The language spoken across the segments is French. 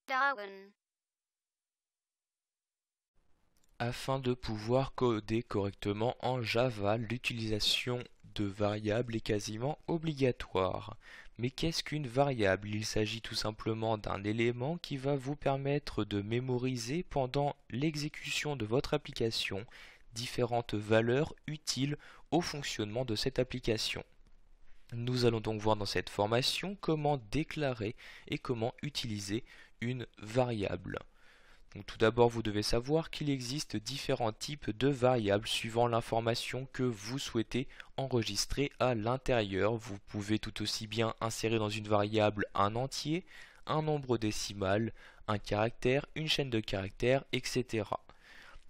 Darwin. Afin de pouvoir coder correctement en Java, l'utilisation de variables est quasiment obligatoire. Mais qu'est-ce qu'une variable? Il s'agit tout simplement d'un élément qui va vous permettre de mémoriser pendant l'exécution de votre application différentes valeurs utiles au fonctionnement de cette application. Nous allons donc voir dans cette formation comment déclarer et comment utiliser une variable. Donc, tout d'abord, vous devez savoir qu'il existe différents types de variables suivant l'information que vous souhaitez enregistrer à l'intérieur. Vous pouvez tout aussi bien insérer dans une variable un entier, un nombre décimal, un caractère, une chaîne de caractères, etc.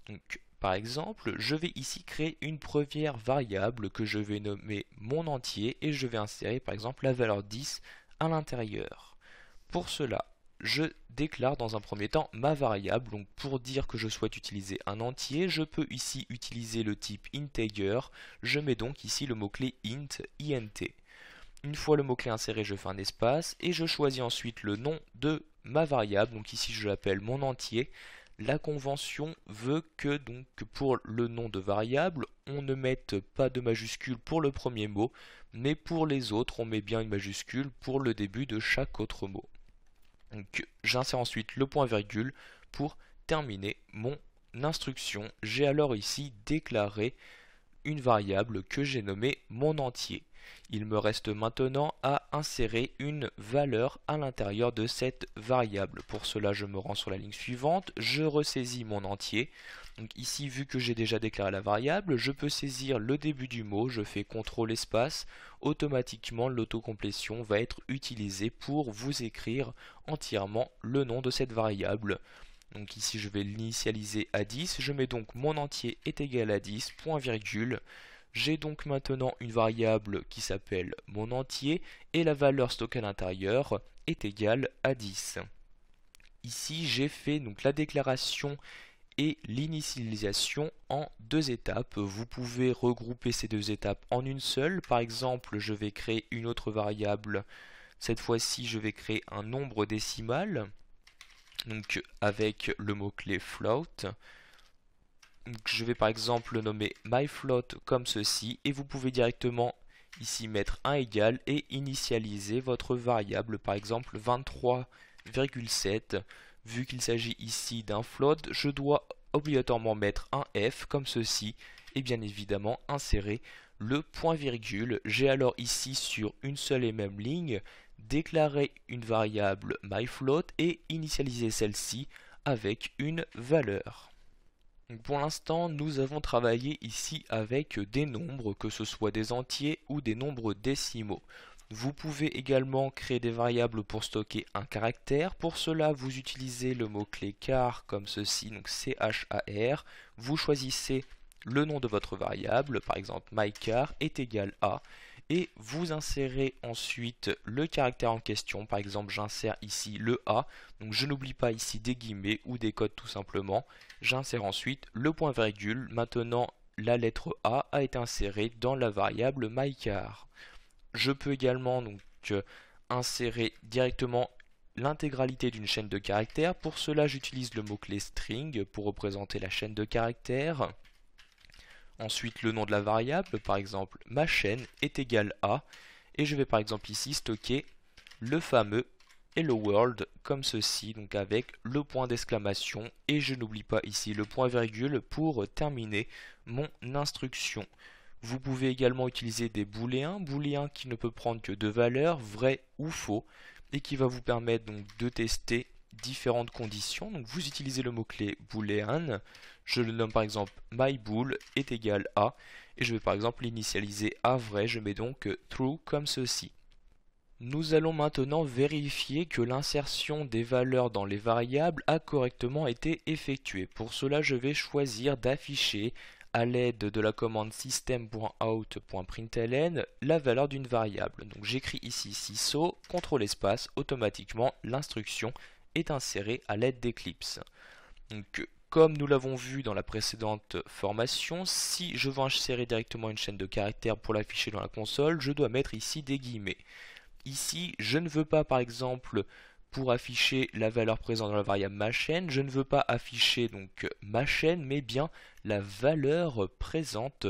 Donc, par exemple, je vais ici créer une première variable que je vais nommer mon entier et je vais insérer par exemple la valeur 10 à l'intérieur. Pour cela, je déclare dans un premier temps ma variable. Donc pour dire que je souhaite utiliser un entier, je peux ici utiliser le type integer. Je mets donc ici le mot-clé int. Une fois le mot-clé inséré, je fais un espace et je choisis ensuite le nom de ma variable. Donc ici je l'appelle mon entier. La convention veut que donc pour le nom de variable, on ne mette pas de majuscule pour le premier mot, mais pour les autres, on met bien une majuscule pour le début de chaque autre mot. Donc j'insère ensuite le point virgule pour terminer mon instruction. J'ai alors ici déclaré une variable que j'ai nommée mon entier. Il me reste maintenant à insérer une valeur à l'intérieur de cette variable. Pour cela, je me rends sur la ligne suivante, je ressaisis mon entier. Donc ici, vu que j'ai déjà déclaré la variable, je peux saisir le début du mot, je fais CTRL espace, automatiquement l'autocomplétion va être utilisée pour vous écrire entièrement le nom de cette variable. Donc ici je vais l'initialiser à 10, je mets donc mon entier est égal à 10, point virgule. J'ai donc maintenant une variable qui s'appelle mon entier et la valeur stockée à l'intérieur est égale à 10. Ici j'ai fait donc la déclaration et l'initialisation en deux étapes. Vous pouvez regrouper ces deux étapes en une seule. Par exemple, je vais créer une autre variable. Cette fois-ci, je vais créer un nombre décimal. Donc avec le mot-clé float. Donc, je vais par exemple le nommer myFloat comme ceci et vous pouvez directement ici mettre un égal et initialiser votre variable par exemple 23,7. Vu qu'il s'agit ici d'un float, je dois obligatoirement mettre un F comme ceci et bien évidemment insérer le point virgule. J'ai alors ici sur une seule et même ligne déclaré une variable myFloat et initialiser celle-ci avec une valeur. Donc pour l'instant, nous avons travaillé ici avec des nombres, que ce soit des entiers ou des nombres décimaux. Vous pouvez également créer des variables pour stocker un caractère. Pour cela, vous utilisez le mot-clé char comme ceci, donc char. Vous choisissez le nom de votre variable, par exemple mychar est égal à, et vous insérez ensuite le caractère en question. Par exemple, j'insère ici le A, donc je n'oublie pas ici des guillemets ou des codes tout simplement. J'insère ensuite le point virgule. Maintenant, la lettre A été insérée dans la variable mychar. Je peux également donc insérer directement l'intégralité d'une chaîne de caractères. Pour cela, j'utilise le mot-clé string pour représenter la chaîne de caractères. Ensuite, le nom de la variable, par exemple, ma chaîne est égal à, et je vais par exemple ici stocker le fameux Hello World comme ceci, donc avec le point d'exclamation, et je n'oublie pas ici le point virgule pour terminer mon instruction. Vous pouvez également utiliser des booléens qui ne peut prendre que deux valeurs, vrai ou faux, et qui va vous permettre donc de tester différentes conditions. Donc vous utilisez le mot-clé boolean, je le nomme par exemple myBool est égal à, et je vais par exemple l'initialiser à vrai, je mets donc true comme ceci. Nous allons maintenant vérifier que l'insertion des valeurs dans les variables a correctement été effectuée. Pour cela, je vais choisir d'afficher à l'aide de la commande system.out.println la valeur d'une variable. Donc j'écris ici syso, CTRL espace, automatiquement l'instruction est insérée à l'aide d'Eclipse. Donc comme nous l'avons vu dans la précédente formation, si je veux insérer directement une chaîne de caractères pour l'afficher dans la console, je dois mettre ici des guillemets. Ici, je ne veux pas par exemple pour afficher la valeur présente dans la variable ma chaîne, je ne veux pas afficher donc ma chaîne, mais bien la valeur présente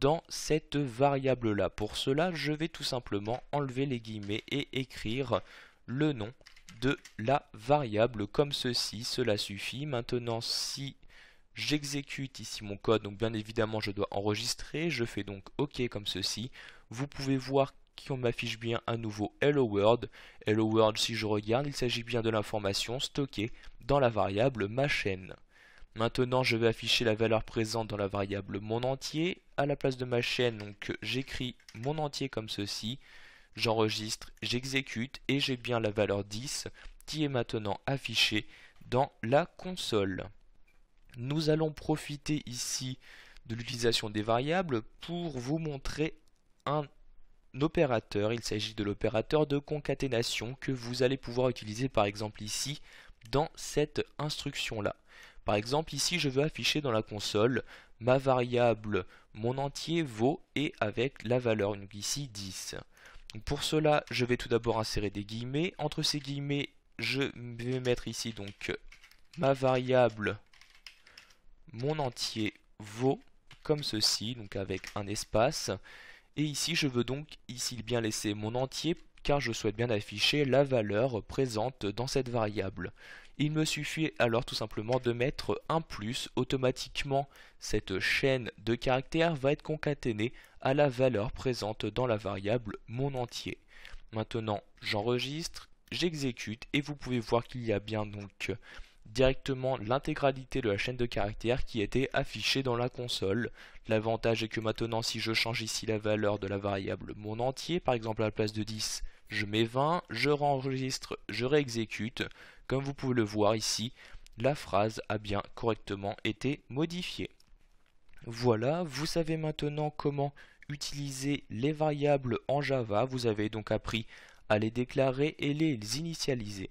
dans cette variable là. Pour cela, je vais tout simplement enlever les guillemets et écrire le nom de la variable comme ceci. Cela suffit. Maintenant, si j'exécute ici mon code, donc bien évidemment je dois enregistrer, je fais donc OK comme ceci. Vous pouvez voir qu'on m'affiche bien un nouveau Hello World. Hello World, si je regarde, il s'agit bien de l'information stockée dans la variable ma chaîne. Maintenant, je vais afficher la valeur présente dans la variable mon entier. À la place de ma chaîne, donc j'écris mon entier comme ceci. J'enregistre, j'exécute et j'ai bien la valeur 10 qui est maintenant affichée dans la console. Nous allons profiter ici de l'utilisation des variables pour vous montrer un opérateur. Il s'agit de l'opérateur de concaténation que vous allez pouvoir utiliser par exemple ici dans cette instruction là. Par exemple ici je veux afficher dans la console ma variable mon entier vaut et avec la valeur donc ici 10. Donc pour cela je vais tout d'abord insérer des guillemets. Entre ces guillemets je vais mettre ici donc ma variable mon entier vaut comme ceci, donc avec un espace. Et ici, je veux donc ici bien laisser mon entier car je souhaite bien afficher la valeur présente dans cette variable. Il me suffit alors tout simplement de mettre un plus. Automatiquement, cette chaîne de caractères va être concaténée à la valeur présente dans la variable mon entier. Maintenant, j'enregistre, j'exécute et vous pouvez voir qu'il y a bien donc directement l'intégralité de la chaîne de caractères qui était affichée dans la console. L'avantage est que maintenant si je change ici la valeur de la variable mon entier, par exemple à la place de 10 je mets 20, je renregistre, je réexécute, comme vous pouvez le voir ici, la phrase a bien correctement été modifiée. Voilà, vous savez maintenant comment utiliser les variables en Java, vous avez donc appris à les déclarer et les initialiser.